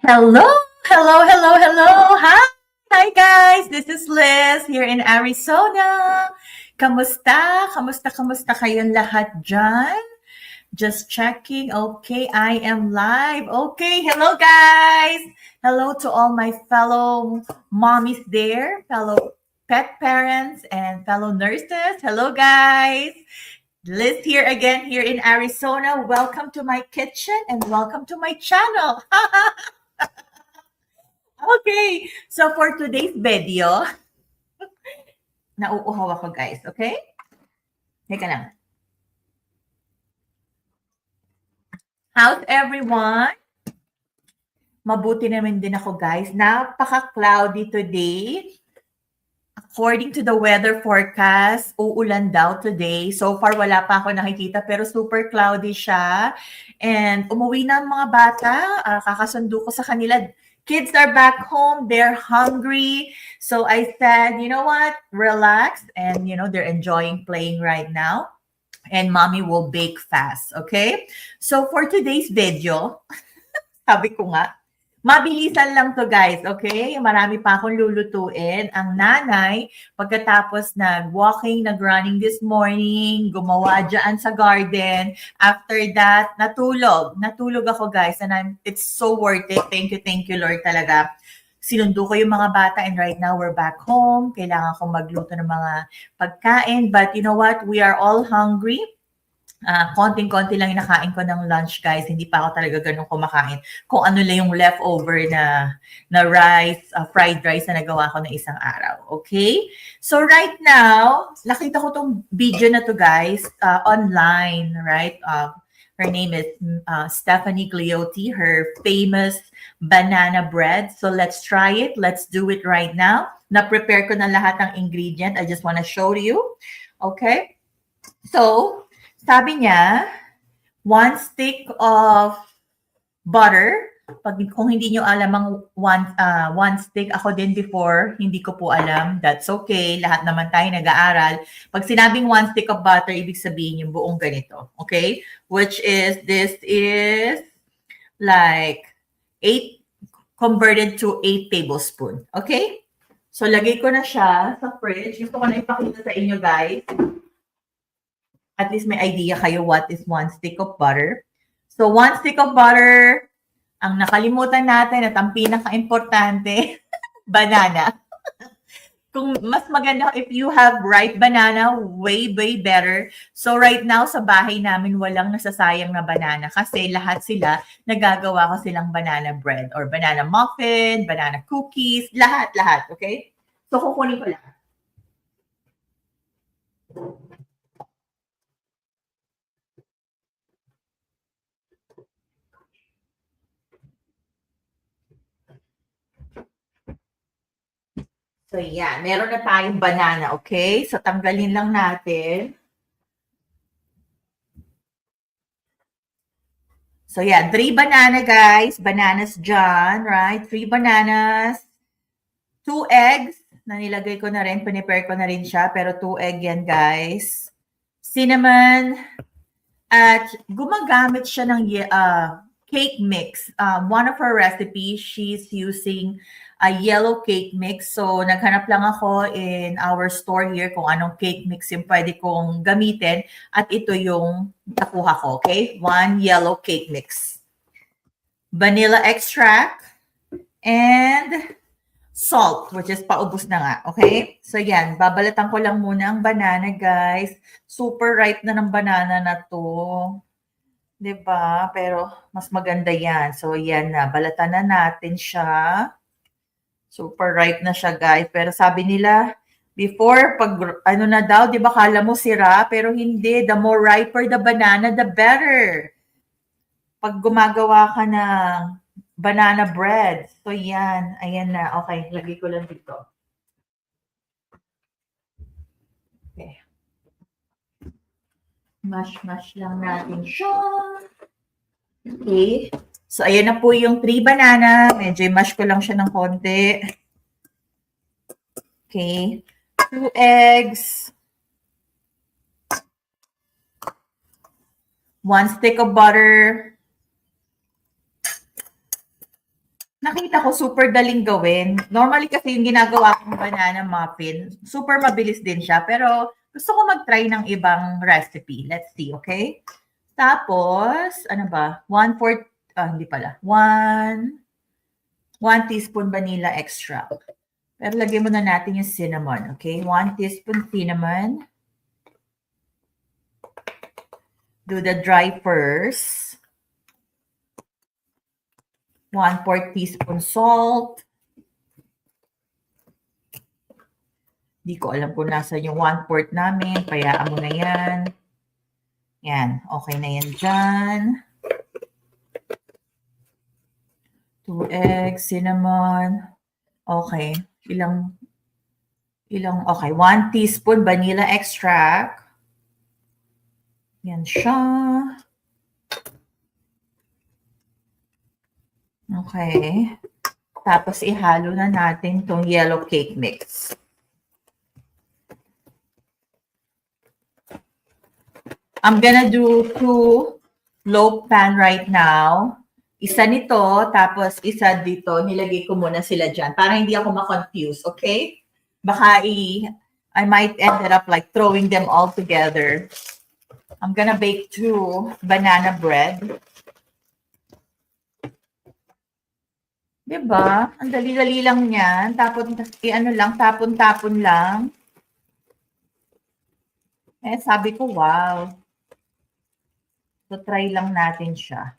Hello, hello. Hi guys. This is Liz here in Arizona. Kamusta kayong lahat dyan? Just checking. Okay, I am live. Okay, hello guys. Hello to all my fellow mommies there, fellow pet parents and fellow nurses. Hello guys. Liz here again here in Arizona. Welcome to my kitchen and welcome to my channel. Okay, so for today's video, nauuhaw ako guys, okay? Teka lang. How's everyone? Mabuti naman din ako guys. Napaka-cloudy today. According to the weather forecast, uulan daw today. So far, wala pa ako nakikita pero super cloudy siya. And umuwi na ang mga bata. Kakasundo ko sa kanila. Kids are back home. They're hungry. So I said, you know what? Relax. And, they're enjoying playing right now. And mommy will bake fast. Okay? So for today's video, sabi ko nga, mabilisan lang to guys, okay? Marami pa akong lulutuin. Ang nanay, pagkatapos nag-walking, nag-running this morning, gumawa dyan sa garden. After that, natulog. Natulog ako guys and it's so worth it. Thank you Lord talaga. Sinundo ko yung mga bata and right now we're back home. Kailangan kong magluto ng mga pagkain. But you know what? We are all hungry. Konting-konti lang yung nakain ko ng lunch, guys. Hindi pa ako talaga ganun kumakain. Kung ano lang yung leftover na rice, fried rice na nagawa ko ng isang araw. Okay? So right now, nakita ko tong video na to, guys, online, right? Her name is Stephanie Gliotti, her famous banana bread. So let's try it. Let's do it right now. Na-prepare ko na lahat ng ingredient. I just want to show you. Okay? So, sabi niya, 1 stick of butter. Kung hindi nyo alam ang one stick, ako din before, hindi ko po alam. That's okay. Lahat naman tayo nag-aaral. Pag sinabing 1 stick of butter, ibig sabihin yung buong ganito. Okay? This is like 8 converted to 8 tablespoon. Okay? So, lagay ko na siya sa fridge. Gusto ko na ipakita sa inyo, guys. At least may idea kayo what is 1 stick of butter. So, 1 stick of butter, ang nakalimutan natin at ang pinaka-importante, banana. Kung mas maganda, if you have ripe banana, way better. So, right now, sa bahay namin, walang nasasayang na banana kasi lahat sila, nagagawa ko silang banana bread or banana muffin, banana cookies, lahat, okay? So, kukunin ko lang. So, yan. Meron na tayong banana, okay? So, tanggalin lang natin. So, yan. 3 banana, guys. Bananas dyan, right? 3 bananas. 2 eggs. Na nilagay ko na rin. Pinipare ko na rin siya. Pero 2 egg yan, guys. Cinnamon. At gumagamit siya ng cake mix. One of her recipes, she's using a yellow cake mix. So, naghanap lang ako in our store here kung anong cake mix yung pwede kong gamitin. At ito yung nakuha ko, okay? 1 yellow cake mix. Vanilla extract and salt, which is paubos na nga, okay? So, yan. Babalatan ko lang muna ang banana, guys. Super ripe na ng banana na to. 'Di ba? Pero mas maganda 'yan. So 'yan na, balatan na natin siya. Super ripe na siya, guys. Pero sabi nila, before, pag ano na daw, 'di ba kala mo sira, pero hindi. The more riper the banana, the better. Pag gumagawa ka ng banana bread. So 'yan, ayan na. Okay, lagay ko lang dito. Okay. Mash lang natin siya. Okay. So, ayan na po yung 3 banana. Medyo mash ko lang siya ng konti. Okay. 2 eggs. 1 stick of butter. Nakita ko super daling gawin. Normally kasi yung ginagawa kong banana muffin, super mabilis din siya. Pero gusto ko mag-try ng ibang recipe. Let's see, okay? Tapos, ano ba? 1/4, hindi pala. 1 teaspoon vanilla extract. Pero lagyan muna natin yung cinnamon, okay? 1 teaspoon cinnamon. Do the dry first. 1/4 teaspoon salt. Di ko alam kung nasa yung 1/4 namin. Payaan mo na yan. Yan. Okay na yan dyan. 2 eggs, cinnamon. Okay. Okay. 1 teaspoon vanilla extract. Yan siya. Okay. Tapos ihalo na natin tong yellow cake mix. I'm gonna do 2 loaf pan right now. Isa nito, tapos isa dito. Nilagay ko muna sila dyan para hindi ako ma-confuse, okay? Baka I might end up like throwing them all together. I'm gonna bake 2 banana bread. Diba? Ang dali-dali lang yan. Tapon-tapon lang. Sabi ko, wow. So, try lang natin siya.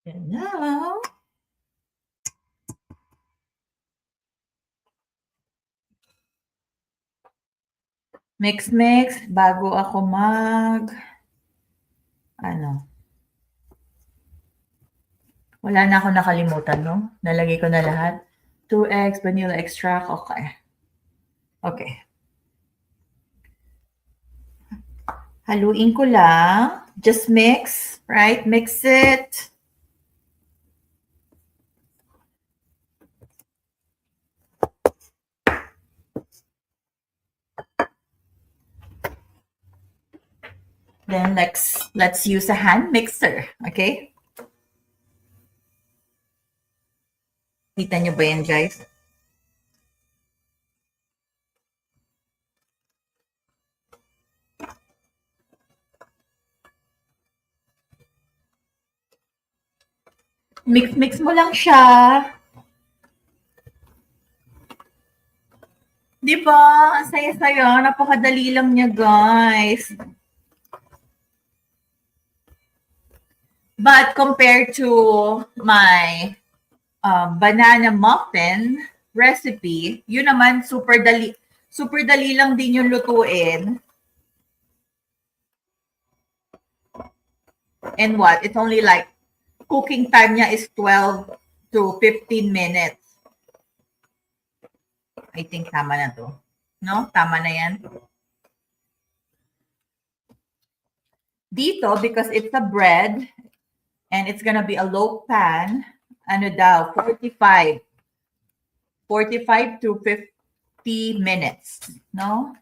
Yan na. Mix bago ako wala na ako nakalimutan, no? Nalagay ko na lahat. 2 eggs, vanilla extract, okay. Okay. Haluin ko lang. Just mix, right? Mix it. Then let's use a hand mixer, okay? Kita nyo ba yan, guys? Mix mo lang siya. Diba? Ang saya-saya. Napakadali lang niya, guys. But compared to my banana muffin recipe, yun naman super dali lang din yung lutuin. And what? It's only like cooking time niya is 12 to 15 minutes. I think tama na to. No? Tama na yan. Dito, because it's a bread, and it's gonna be a low pan, 45 to 50 minutes, no?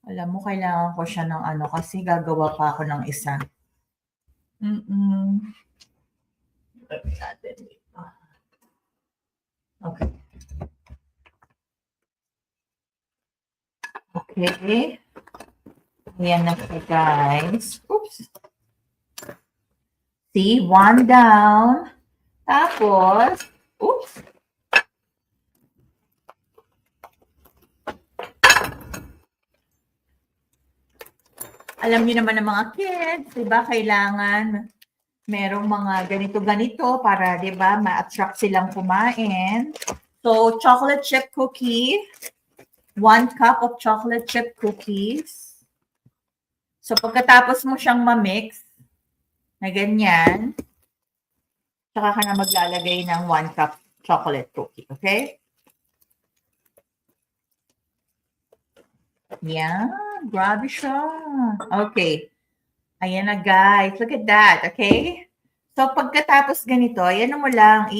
Alam mo, kailangan ko siya ng kasi gagawa pa ako ng isa. Okay. Okay. Ayan na siya, guys. Oops. See, 1 down. Tapos, oops. Alam niyo naman ng mga kids, diba, kailangan merong mga ganito-ganito para, diba, ma-attract silang kumain. So, chocolate chip cookie. 1 cup of chocolate chip cookies. So, pagkatapos mo siyang ma-mix, na ganyan, saka ka na maglalagay ng 1 cup chocolate cookie, okay? Yan, grabe siya. Okay. Ayan na, guys. Look at that, okay? So, pagkatapos ganito, ayan mo lang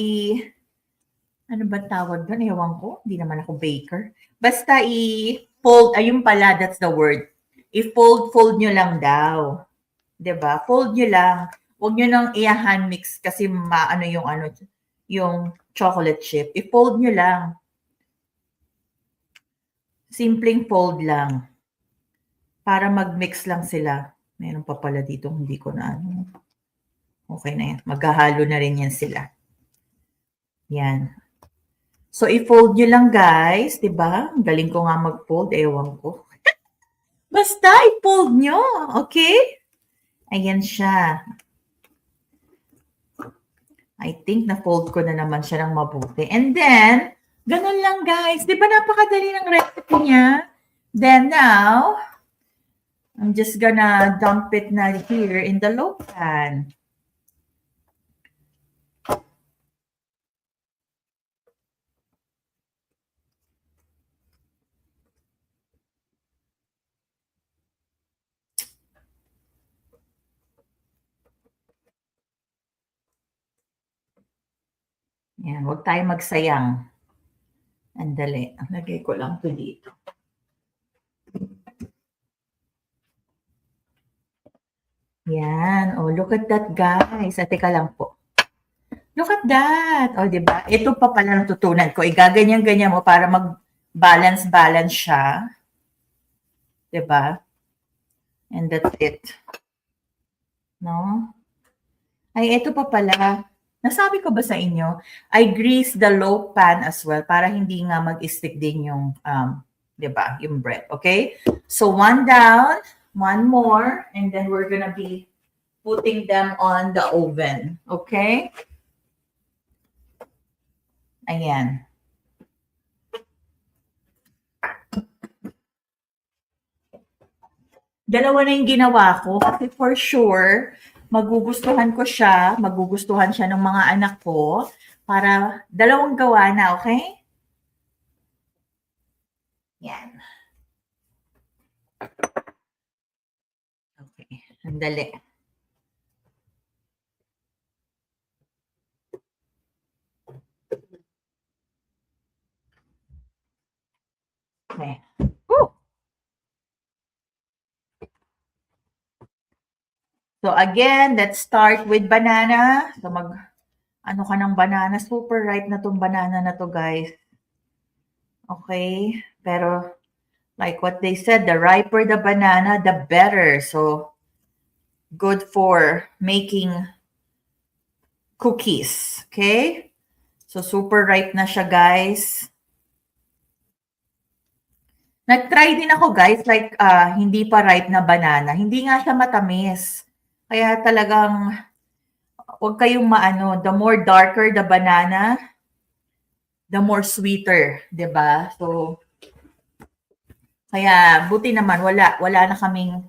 Ano ba tawag do'n? Ewan ko. Hindi naman ako baker. Basta i-fold. Ayun pala, that's the word. I-fold nyo lang daw. 'Di ba? Fold nyo lang. Huwag nyo nang i-hand mix kasi maano yung chocolate chip. I-fold nyo lang. Simpleng fold lang. Para mag-mix lang sila. Meron pa pala dito, hindi ko na ano. Okay na yan. Maghahalo na rin yan sila. Yan. So, i-fold nyo lang guys. Diba? Galing ko nga mag-fold. Ewan ko. Basta, i-fold nyo. Okay? Ayan siya. I think na-fold ko na naman siya ng mabuti. And then, ganun lang guys. Di ba napakadali ng recipe niya? Then now, I'm just gonna dump it na here in the low pan. Yan, huwag tayo magsayang. Andali, lagay ko lang to dito. Yan, oh, look at that guys. Teka lang po. Look at that. Oh, di ba? Ito pa pala natutunan ko. Igaganyan-ganyan mo para mag-balance siya. Di ba? And that's it. No? Ay, ito pa pala. Nasabi ko ba sa inyo? I grease the low pan as well para hindi nga mag-stick din yung, di ba, yung bread. Okay? So, one down, one more, and then we're gonna be putting them on the oven. Okay? Ayan. Dalawa na yung ginawa ko kasi for sure, magugustuhan siya ng mga anak ko para dalawang gawa na, okay? Yan. Okay, sandali. Okay. Woo! So again, let's start with banana. So ano ka ng banana? Super ripe na tong banana na to, guys. Okay? Pero like what they said, the riper the banana, the better. So good for making cookies. Okay? So super ripe na siya, guys. Nag-try din ako, guys, like hindi pa ripe na banana. Hindi nga siya matamis. Kaya talagang huwag kayong maano, the more darker the banana, the more sweeter, 'di ba? So kaya buti naman wala na kaming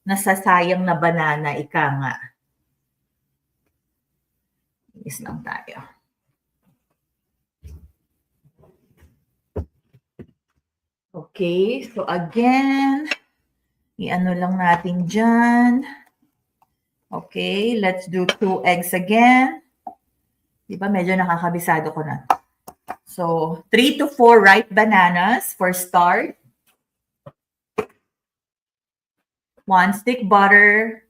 nasasayang na banana, ika nga. Is lang tayo. Okay, so again, i-ano lang natin dyan. Okay, let's do 2 eggs again. Di ba, medyo nakakabisado ko na. So, 3 to 4 ripe bananas for start. 1 stick butter.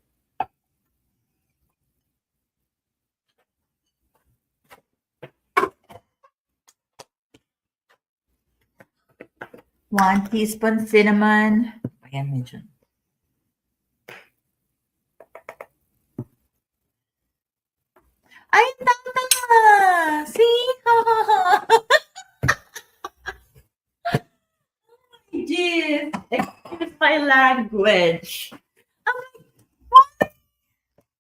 One teaspoon cinnamon. Ayan, medyo. Ay, tama! See? Jeez, excuse my language.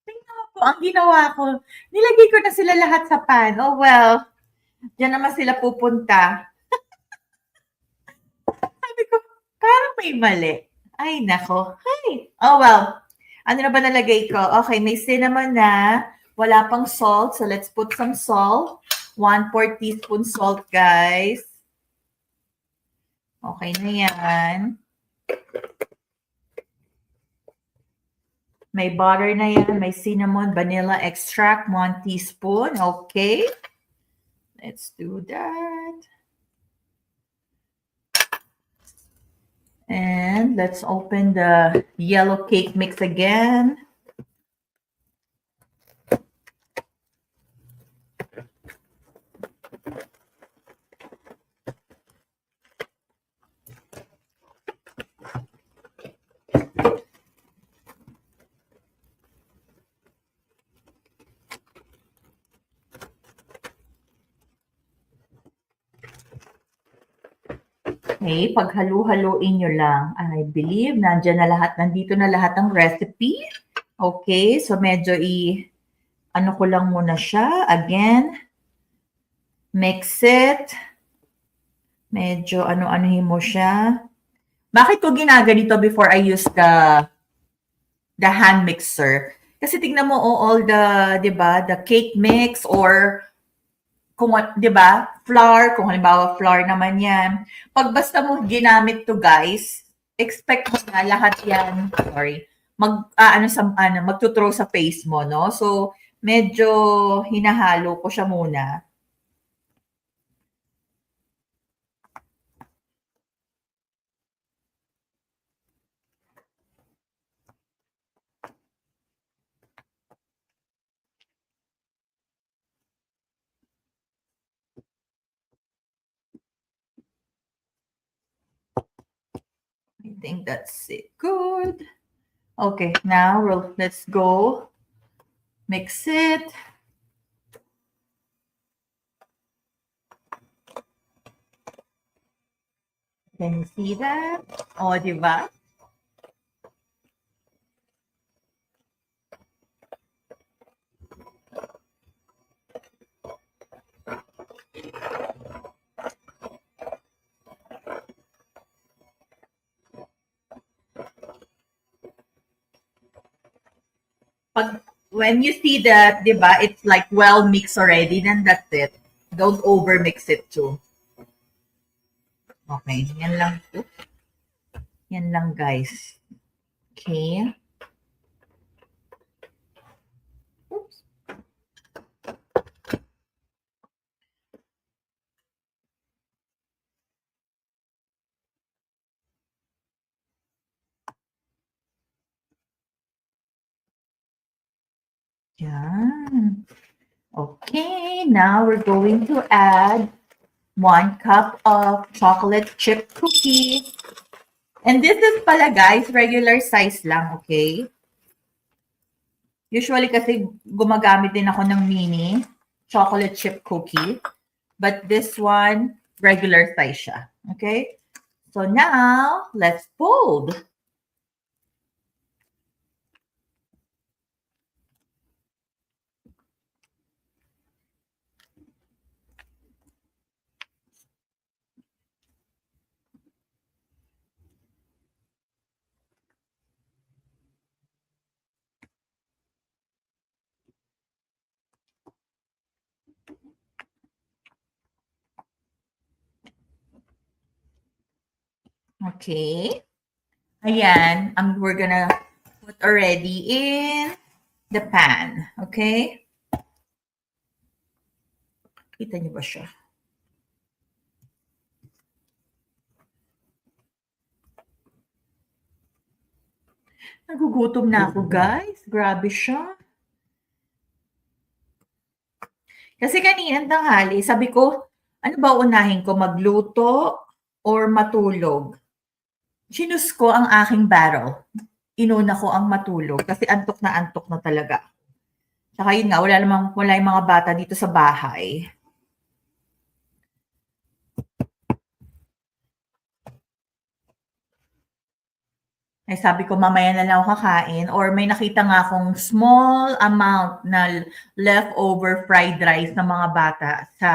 Tingnan mo po, ang ginawa ko, nilagay ko na sila lahat sa pan. Oh well, diyan naman sila pupunta. Sabi ko, parang may mali. Ay, nako. Ay. Oh well, ano na ba nalagay ko? Okay, may cinnamon na. Wala pang salt. So let's put some salt. 1/4 teaspoon salt, guys. Okay na yan. May butter na yan. May cinnamon, vanilla extract, 1 teaspoon. Okay. Let's do that. And let's open the yellow cake mix again. Okay, paghalu-haluin nyo lang. I believe nandyan na lahat, nandito na lahat ng recipe. Okay, so medyo ano ko lang muna siya. Again, mix it. Medyo ano-anuhin mo siya. Bakit ko ginaganito before I use the hand mixer? Kasi tignan mo, all the, di ba, the cake mix or kung, di ba, flour, kung halimbawa flour naman yan. Pag basta mo ginamit to, guys, expect mo na lahat yan, sorry, magtuthrow sa face mo, no? So, medyo hinahalo ko siya muna. I think that's it. Good. Okay, now let's go. Mix it. Can you see that? O, di ba? When you see that, di ba, it's like well mixed already, then that's it. Don't over mix it too. Okay, yan lang. Oops. Yan lang, guys. Okay. Oops. Yan. Okay, now we're going to add 1 cup of chocolate chip cookie. And this is pala, guys, regular size lang, okay? Usually kasi gumagamit din ako ng mini chocolate chip cookie. But this one, regular size siya, okay? So now, let's fold. Okay. Ayan, we're gonna put already in the pan. Okay? Kita niyo ba siya? Nagugutom na ako, guys. Grabe siya. Kasi kaninang tanghali, sabi ko, ano ba unahin ko, magluto or matulog? Sinus ko ang aking barrel. Inuna ko ang matulog kasi antok na talaga. Tsaka yun nga, wala yung mga bata dito sa bahay. Ay sabi ko mamaya na lang ako kakain or may nakita nga akong small amount na leftover fried rice ng mga bata sa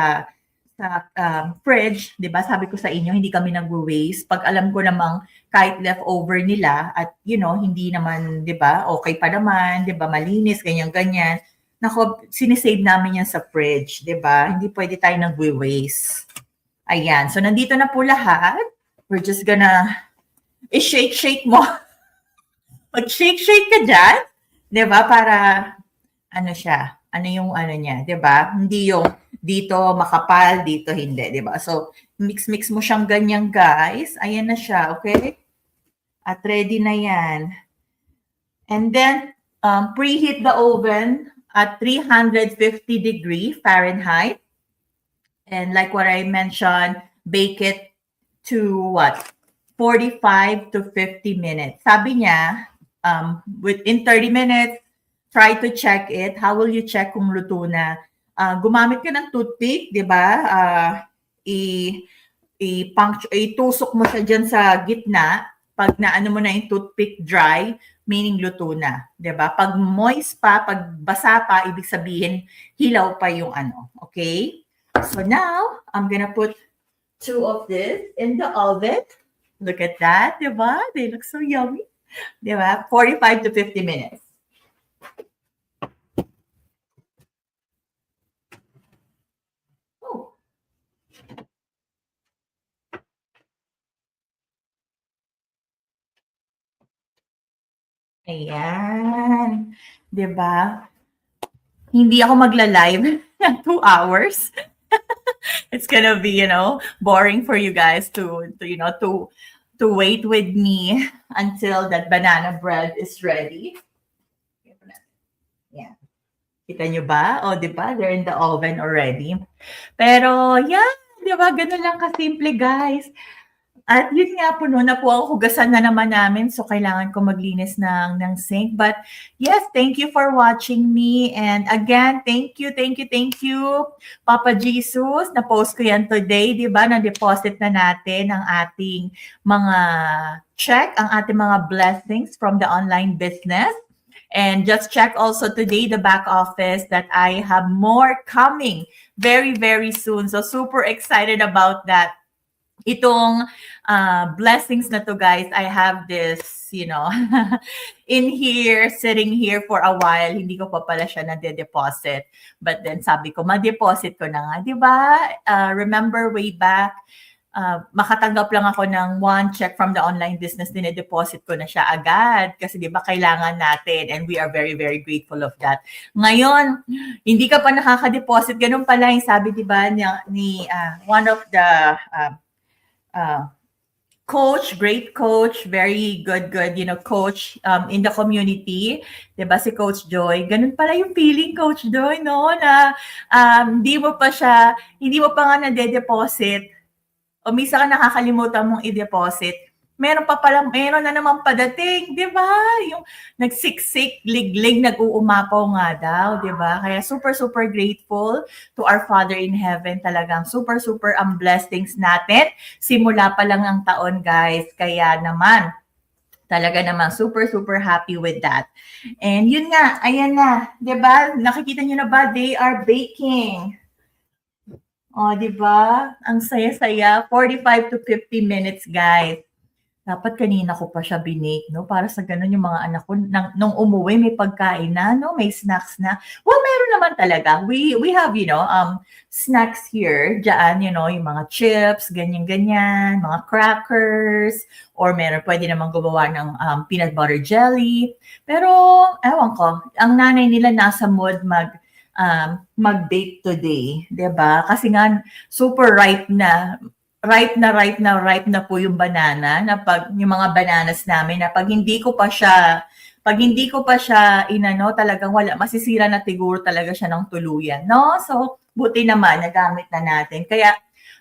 fridge, 'di ba? Sabi ko sa inyo, hindi kami nagwo-waste. Pag alam ko namang kahit leftover nila at hindi naman, 'di ba? Okay pa naman, 'di ba? Malinis ganyan. Nako, sinisave namin 'yan sa fridge, 'di ba? Hindi pwede tayo nagwo-waste. Ayan. So nandito na po lahat. We're just gonna i-shake mo. Mag-shake ka dyan. 'Di ba? Para ano siya, ano yung ano niya, 'di ba? Hindi yung Dito makapal, dito hindi, di ba? So, mix-mix mo siyang ganyan, guys. Ayan na siya, okay? At ready na yan. And then, preheat the oven at 350 degree Fahrenheit. And like what I mentioned, bake it to what? 45 to 50 minutes. Sabi niya, within 30 minutes, try to check it. How will you check kung luto na? Gumamit ka ng toothpick, di ba? Itusok mo siya dyan sa gitna. Pag naano mo na yung toothpick dry, meaning luto na. Di ba? Pag moist pa, pag basa pa, ibig sabihin, hilaw pa yung ano. Okay? So now, I'm gonna put 2 of this in the oven. Look at that, di ba? They look so yummy. Di ba? 45 to 50 minutes. Oh. Ayan. Di ba? Hindi ako magla-live ng 2 hours. It's gonna be, boring for you guys to wait with me until that banana bread is ready. Yeah. Kita nyo ba? O, di ba? They're in the oven already. Pero, yeah, di ba? Ganun lang kasimple, guys. At yun nga po, na po ako hugasan na naman namin. So, kailangan ko maglinis ng sink. But, yes, thank you for watching me. And again, thank you, Papa Jesus. Na-post ko yan today, di ba? Na-deposit na natin ang ating mga check, ang ating mga blessings from the online business. And just check also today the back office that I have more coming very, very soon. So, super excited about that. Itong blessings na to, guys, I have this, in here, sitting here for a while. Hindi ko pa pala siya na-deposit. But then sabi ko, ma-deposit ko na nga. Diba? Remember way back, makatanggap lang ako ng 1 check from the online business, dine-deposit ko na siya agad. Kasi diba, kailangan natin. And we are very, very grateful of that. Ngayon, hindi ka pa nakaka-deposit. Ganun pala yung sabi, diba, ni one of the coach, great coach, very good, coach in the community. Diba si Coach Joy? Ganun pala yung feeling, Coach Joy, no? Na hindi mo pa nga nade-deposit o misa ka nakakalimutan mong i-deposit. Meron na naman padating, di ba? Yung nagsiksik, liglig, nag-uumapaw nga daw, di ba? Kaya super, super grateful to our Father in Heaven. Talagang super, super ang blessings natin. Simula pa lang ang taon, guys. Kaya naman, talaga naman, super, super happy with that. And yun nga, ayan na, di ba? Nakikita nyo na ba? They are baking. O, di ba? Ang saya-saya. 45 to 50 minutes, guys. Dapat kanina ko pa siya binake, no? Para sa ganun yung mga anak ko, nung umuwi, may pagkain na, no? May snacks na. Well, meron naman talaga. We have, snacks here. Diyan, yung mga chips, ganyan-ganyan, mga crackers, or pwede naman gumawa ng peanut butter jelly. Pero, ewan ko, ang nanay nila nasa mood mag-bake today, 'di ba? Kasi nga super ripe na po yung banana, na pag yung mga bananas namin, na pag hindi ko pa siya talagang wala, masisira na siguro talaga siya ng tuluyan, no? So buti naman nagamit na natin. Kaya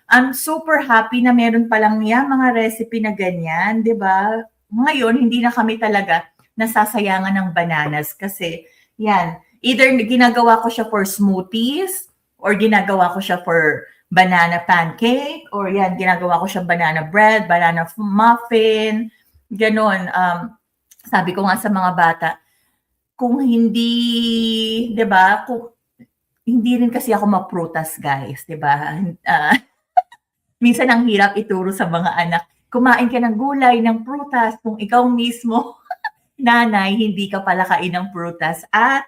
I'm super happy na meron pa lang mga recipe na ganyan, 'di ba? Ngayon hindi na kami talaga nasasayangan ng bananas kasi yan, either ginagawa ko siya for smoothies or ginagawa ko siya for banana pancake, or yan, ginagawa ko siya banana bread, banana muffin, ganon. Sabi ko nga sa mga bata, kung hindi, di ba, kung hindi rin kasi ako maprutas, guys, di ba? Minsan ang hirap ituro sa mga anak, kumain ka ng gulay, ng prutas, kung ikaw mismo, nanay, hindi ka palakain ng prutas at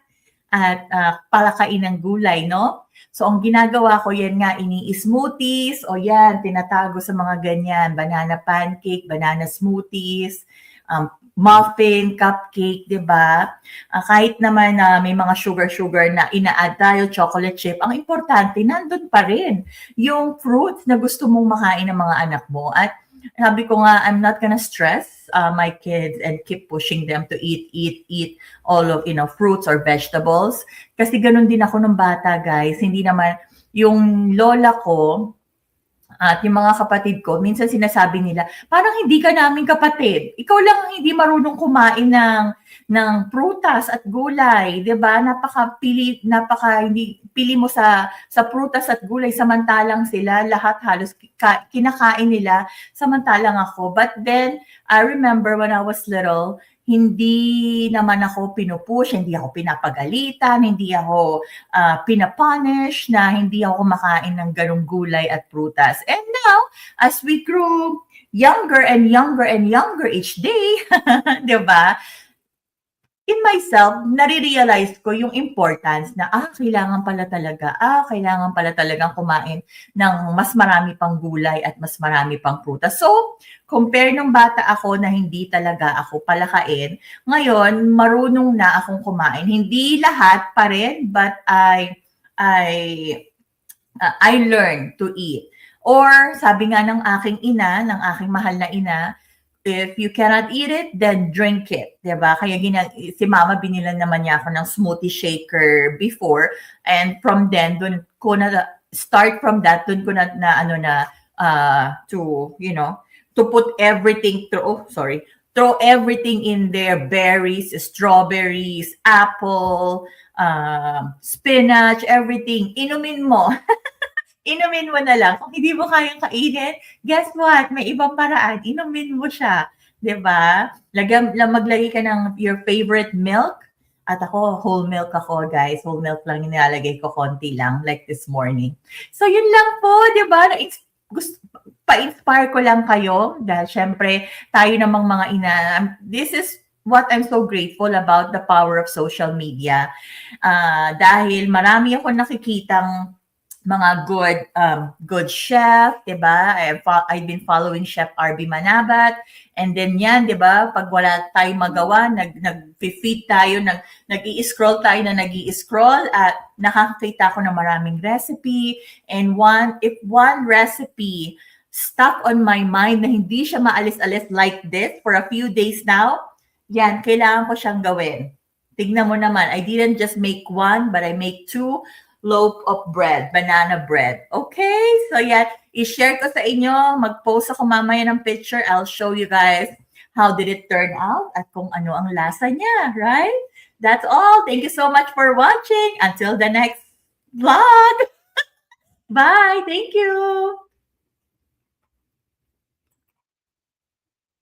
palakain ng gulay, no? So, ang ginagawa ko yan nga, ini-smoothies, o yan, tinatago sa mga ganyan, banana pancake, banana smoothies, muffin, cupcake, 'di ba? Kahit naman na may mga sugar na ina-add tayo, chocolate chip, ang importante nandun pa rin yung fruits na gusto mong makain ng mga anak mo. At sabi ko nga, I'm not gonna stress my kids and keep pushing them to eat all of, fruits or vegetables. Kasi ganun din ako nung bata, guys. Hindi naman, yung lola ko, at yung mga kapatid ko, minsan sinasabi nila, parang hindi ka namin kapatid. Ikaw lang ang hindi marunong kumain ng prutas at gulay, 'di ba? Hindi pili mo sa prutas at gulay samantalang sila lahat halos kinakain nila samantalang ako. But then I remember when I was little, hindi naman ako pinupush, hindi ako pinapagalitan, hindi ako pinapunish na hindi ako kumakain ng ganong gulay at prutas. And now, as we grew younger and younger each day, di ba? In myself, nare-realize ko yung importance na, kailangan pala talagang kumain ng mas marami pang gulay at mas marami pang prutas. So, compare nung bata ako na hindi talaga ako palakain, ngayon, marunong na akong kumain. Hindi lahat pa rin, but I learned to eat. Or, sabi nga ng aking mahal na ina, if you cannot eat it, then drink it. Diba? Kaya si mama binilan naman niya ako ng smoothie shaker before. And from then, dun ko to put everything throw everything in there, berries, strawberries, apple, spinach, everything. Inumin mo na lang. Kung hindi mo kayang kainin, guess what? May ibang paraan. Inumin mo siya. 'Di ba? Maglagay ka ng your favorite milk. At ako, whole milk ako, guys. Whole milk lang yung nilalagay ko, konti lang, like this morning. So, yun lang po, 'di ba? Pa-inspire ko lang kayo. Dahil syempre, tayo namang mga ina, this is what I'm so grateful about the power of social media. Dahil marami ako nakikitang mga good chef, 'di ba? I've been following Chef RB Manabat, and then yan, 'di ba? Pag wala tayong magawa, nag-feed tayo, nag-i-scroll at nakakita ko ng maraming recipe, and if one recipe stuck on my mind na hindi siya maalis-alis like this for a few days now, yan, kailangan ko siyang gawin. Tignan mo naman, I didn't just make one, but I make 2 loaf of bread, banana bread. Okay? So yan, i-share ko sa inyo. Mag-post ako mamaya ng picture. I'll show you guys how did it turn out at kung ano ang lasa niya, right? That's all. Thank you so much for watching. Until the next vlog. Bye. Thank you.